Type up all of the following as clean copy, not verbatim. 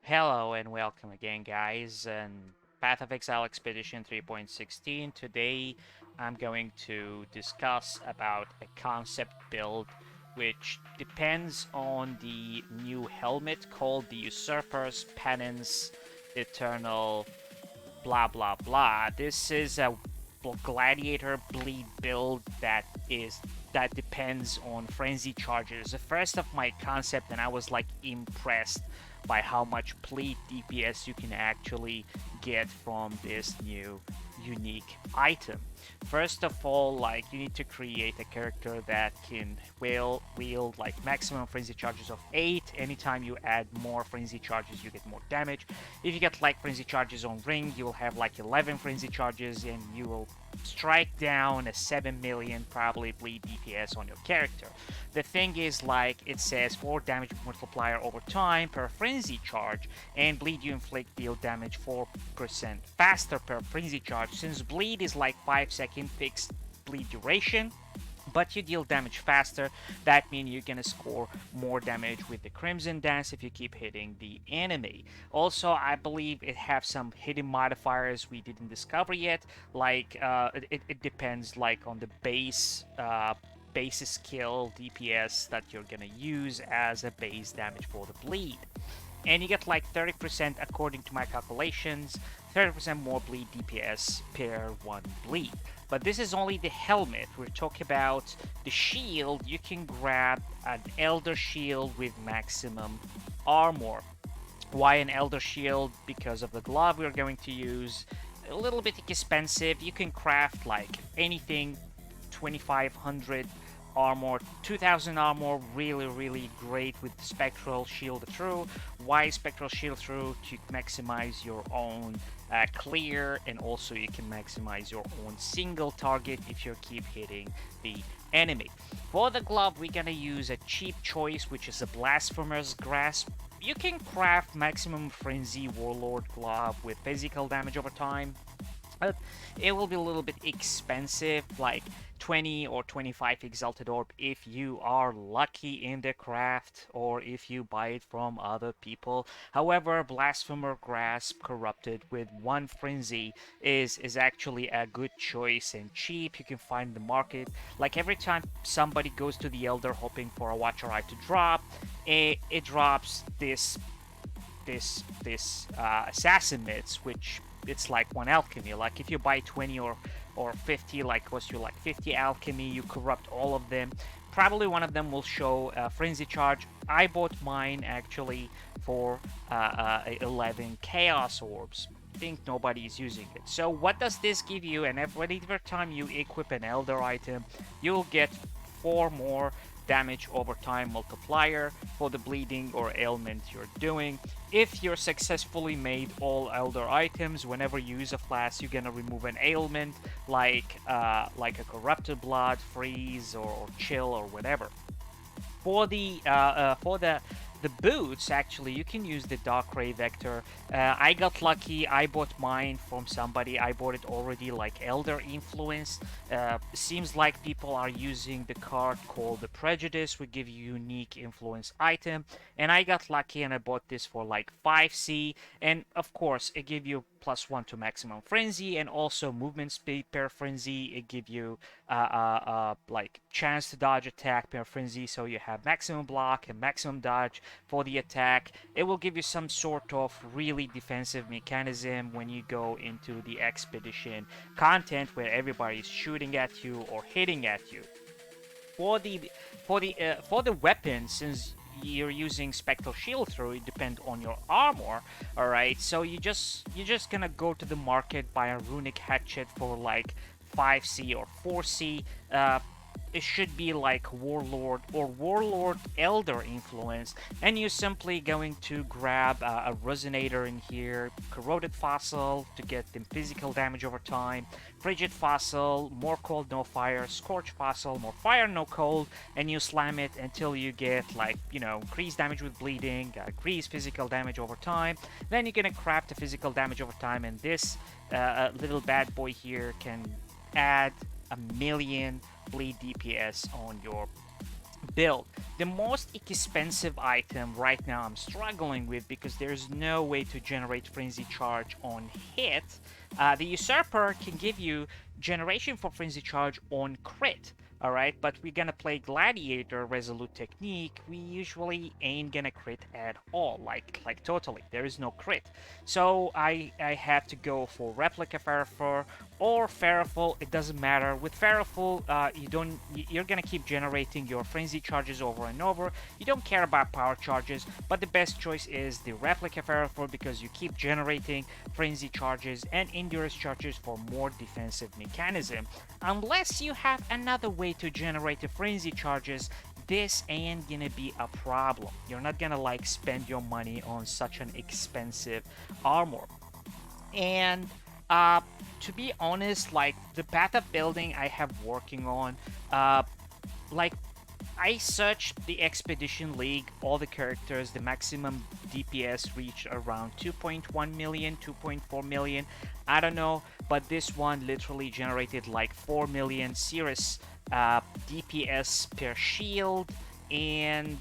Hello and welcome again, guys, and Path of Exile Expedition 3.16. Today I'm going to discuss about a concept build which depends on the new helmet called the Usurper's Penance Eternal blah blah blah. This is a Gladiator bleed build that depends on frenzy charges. The first of my concept, and I was like impressed by how much bleed DPS you can actually get from this new unique item. First of all, like, you need to create a character that can wield like maximum frenzy charges of 8. Anytime you add more frenzy charges, you get more damage. If you get like frenzy charges on ring, you will have like 11 frenzy charges and you will strike down a 7 million probably bleed DPS on your character. The thing is, like, it says 4 damage multiplier over time per frenzy charge, and bleed you inflict deal damage 4% faster per frenzy charge. Since bleed is like 5-second fixed bleed duration, but you deal damage faster, that means you're gonna score more damage with the Crimson Dance if you keep hitting the enemy. Also, I believe it have some hidden modifiers we didn't discover yet, like it depends like on the base skill DPS that you're gonna use as a base damage for the bleed. And you get like 30%, according to my calculations, 30% more bleed DPS per 1 bleed. But this is only the helmet. We're talking about the shield. You can grab an Elder Shield with maximum armor. Why an Elder Shield? Because of the glove we're going to use. A little bit expensive. You can craft like anything, 2500 armor, 2000 armor, really great with Spectral Shield through. Why Spectral Shield through? To maximize your own clear, and also you can maximize your own single target if you keep hitting the enemy. For the glove, we're gonna use a cheap choice, which is a Blasphemer's Grasp. You can craft maximum frenzy warlord glove with physical damage over time. It will be a little bit expensive, like 20 or 25 exalted orb if you are lucky in the craft, or if you buy it from other people. However, Blasphemer Grasp corrupted with 1 frenzy is actually a good choice and cheap. You can find the market. Like, every time somebody goes to the Elder hoping for a Watcher Eye to drop, it drops this assassin mitts, which it's like 1 alchemy. Like, if you buy 20 or 50, like, cost you like 50 alchemy, you corrupt all of them. Probably one of them will show a frenzy charge. I bought mine actually for 11 chaos orbs. I think nobody is using it. So what does this give you? And every time you equip an elder item, you'll get 4 more damage over time multiplier for the bleeding or ailment you're doing. If you're successfully made all elder items, whenever you use a flask, you're gonna remove an ailment like a corrupted blood, freeze, or chill, or whatever. For the boots, actually, you can use the Dark Ray Vector. I got lucky. I bought mine from somebody. I bought it already like Elder Influence. Seems like people are using the card called the Prejudice, which give you unique influence item. And I got lucky and I bought this for like 5C. And of course, it gives you +1 to maximum frenzy, and also movement speed per frenzy. It gives you like chance to dodge attack per frenzy, so you have maximum block and maximum dodge for the attack. It will give you some sort of really defensive mechanism when you go into the expedition content where everybody is shooting at you or hitting at you. For the weapons, since you're using Spectral Shield through, it depends on your armor. Alright, so you're just gonna go to the market, buy a runic hatchet for like 5C or 4C. It should be like Warlord or Warlord Elder influence, and you're simply going to grab a Resonator in here, Corroded Fossil to get them physical damage over time, Frigid Fossil, more cold no fire, Scorch Fossil, more fire no cold, and you slam it until you get like, increased damage with bleeding, increased physical damage over time. Then you're gonna craft the physical damage over time, and this little bad boy here can add 1 million bleed DPS on your build. The most expensive item right now I'm struggling with because there's no way to generate Frenzy Charge on hit. The Usurper can give you generation for Frenzy Charge on crit. Alright, but we're gonna play Gladiator Resolute Technique. We usually ain't gonna crit at all, like totally. There is no crit. So I have to go for Replica Ferrophore or Ferrophore, it doesn't matter. With Ferrophore, you're gonna keep generating your Frenzy Charges over and over. You don't care about power charges, but the best choice is the Replica Ferrophore because you keep generating Frenzy Charges and Endurance Charges for more defensive mechanism. Unless you have another way to generate the Frenzy Charges, this ain't gonna be a problem. You're not gonna like spend your money on such an expensive armor. And to be honest, like the path of building I have working on, like I searched the Expedition League, all the characters, the maximum DPS reached around 2.1 million, 2.4 million, I don't know, but this one literally generated like 4 million serious DPS per shield and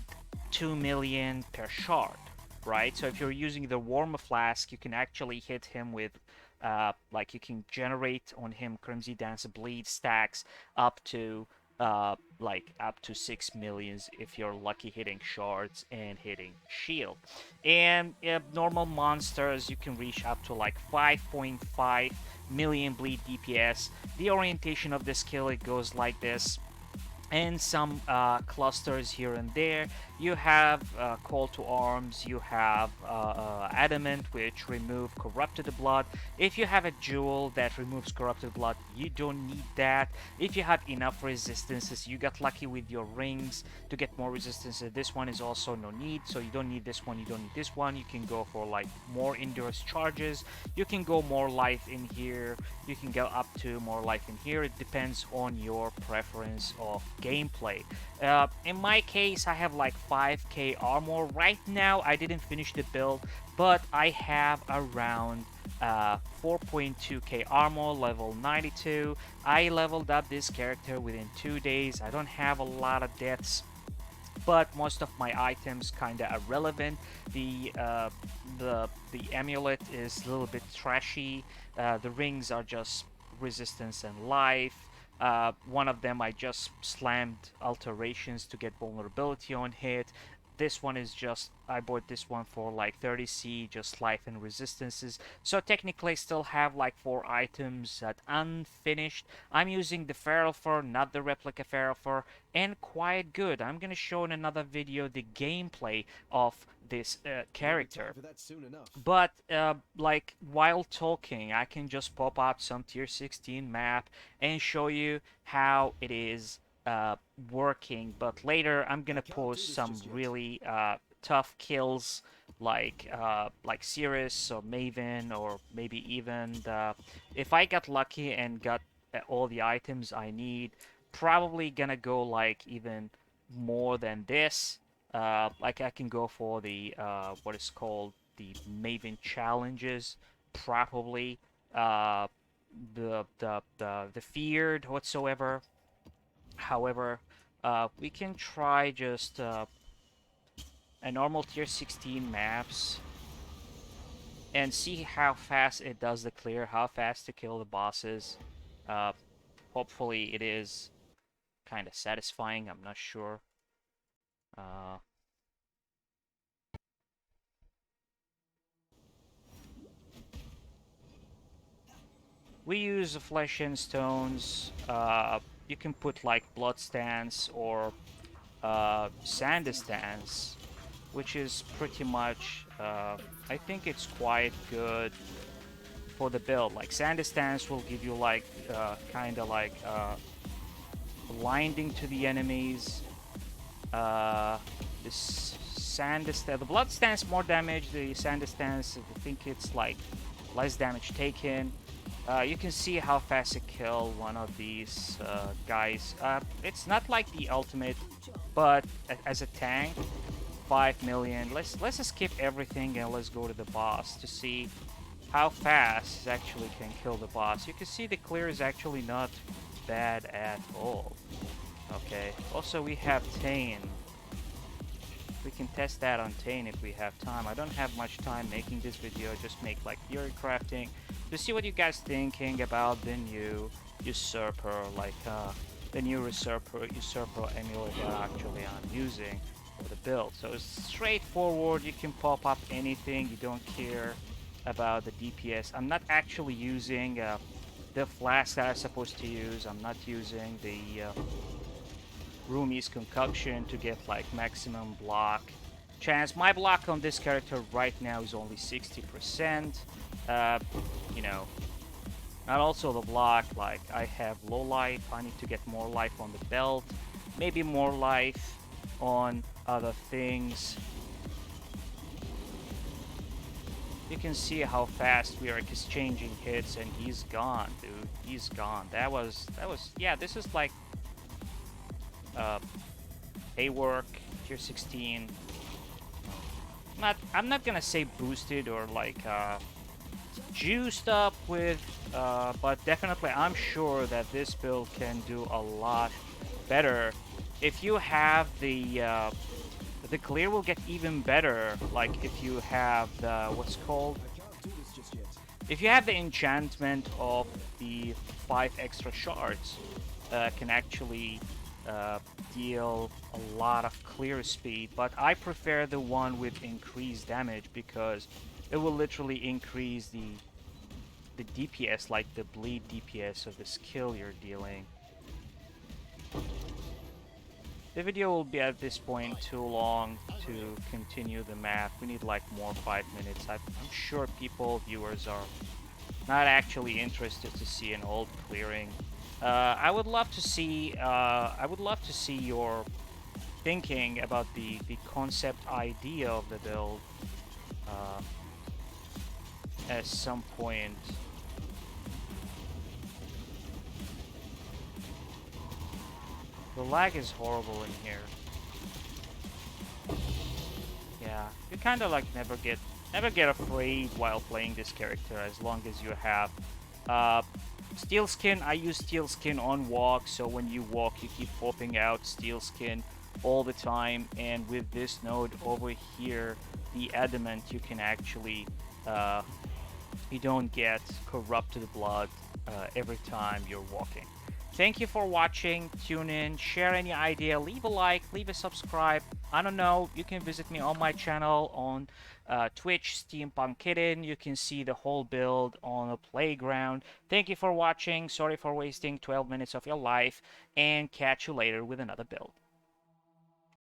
2 million per shard, right? So if you're using the Warmer Flask, you can actually hit him with like you can generate on him Crimson Dance Bleed stacks up to like up to 6 millions if you're lucky hitting shards and hitting shield. And normal monsters you can reach up to like 5.5 million bleed DPS. The orientation of the skill, it goes like this, and some clusters here and there. You have Call to Arms, you have Adamant, which remove Corrupted Blood. If you have a Jewel that removes Corrupted Blood, you don't need that. If you have enough resistances, you got lucky with your rings to get more resistances. This one is also no need, so you don't need this one, you don't need this one. You can go for like more Endurance Charges. You can go more life in here. You can go up to more life in here. It depends on your preference of gameplay. In my case, I have like 5k armor right now. I didn't finish the build, but I have around 4.2k armor, level 92. I leveled up this character within 2 days. I don't have a lot of deaths, but most of my items kinda irrelevant. The amulet is a little bit trashy. The rings are just resistance and life. One of them I just slammed alterations to get vulnerability on hit. This one is just, I bought this one for like 30c, just life and resistances. So technically I still have like 4 items that unfinished. I'm using the Ferrophore, not the Replica Ferrophore, and quite good. I'm gonna show in another video the gameplay of this character. But like while talking, I can just pop up some tier 16 map and show you how it is working. But later I'm gonna post some really tough kills like Cirrus or Maven, or maybe even if I got lucky and got all the items I need, probably gonna go like even more than this. Like I can go for the what is called the Maven challenges, probably the feared whatsoever. However, we can try just a normal tier 16 maps and see how fast it does the clear, how fast to kill the bosses. Hopefully it is kind of satisfying, I'm not sure. We use flesh and stones. You can put like blood stance or sand stance, which is pretty much, I think it's quite good for the build. Like sand stance will give you like kind of like blinding to the enemies. This sand stance, the blood stance more damage. The sand stance, I think it's like less damage taken. You can see how fast it kill one of these guys. It's not like the ultimate, but as a tank, 5 million. Let's skip everything and let's go to the boss to see how fast it actually can kill the boss. You can see the clear is actually not bad at all. Okay. Also, we have Tane. We can test that on Tane if we have time. I don't have much time making this video. Just make like theory crafting to see what you guys thinking about the new Usurper, like the new Usurper emulator that actually I'm using for the build. So it's straightforward. You can pop up anything. You don't care about the DPS. I'm not actually using the flask that I'm supposed to use. I'm not using the Rumi's concoction to get like maximum block chance. My block on this character right now is only 60%. You know, not also the block, like I have low life, I need to get more life on the belt, maybe more life on other things. You can see how fast we are exchanging hits, and he's gone, dude. He's gone. That was, yeah, this is like Haywork, tier 16. I'm not gonna say boosted or like juiced up with, but definitely I'm sure that this build can do a lot better. If you have the clear will get even better. Like if you have the what's called, if you have the enchantment of the 5 extra shards, can actually deal a lot of clear speed, but I prefer the one with increased damage because it will literally increase the DPS, like the bleed DPS of the skill you're dealing. The video will be at this point too long to continue the math. We need like more 5 minutes. I'm sure viewers are not actually interested to see an old clearing. I would love to see your thinking about the concept idea of the build at some point. The lag is horrible in here. Yeah, you kind of like never get afraid while playing this character as long as you have steel skin. I use steel skin on walk, so when you walk you keep popping out steel skin all the time, and with this node over here, the adamant, you can actually you don't get corrupted blood every time you're walking. Thank you for watching. Tune in, share any idea, leave a like, leave a subscribe. I don't know, you can visit me on my channel on Twitch, Steampunk Kitten. You can see the whole build on a playground. Thank you for watching. Sorry for wasting 12 minutes of your life, and catch you later with another build.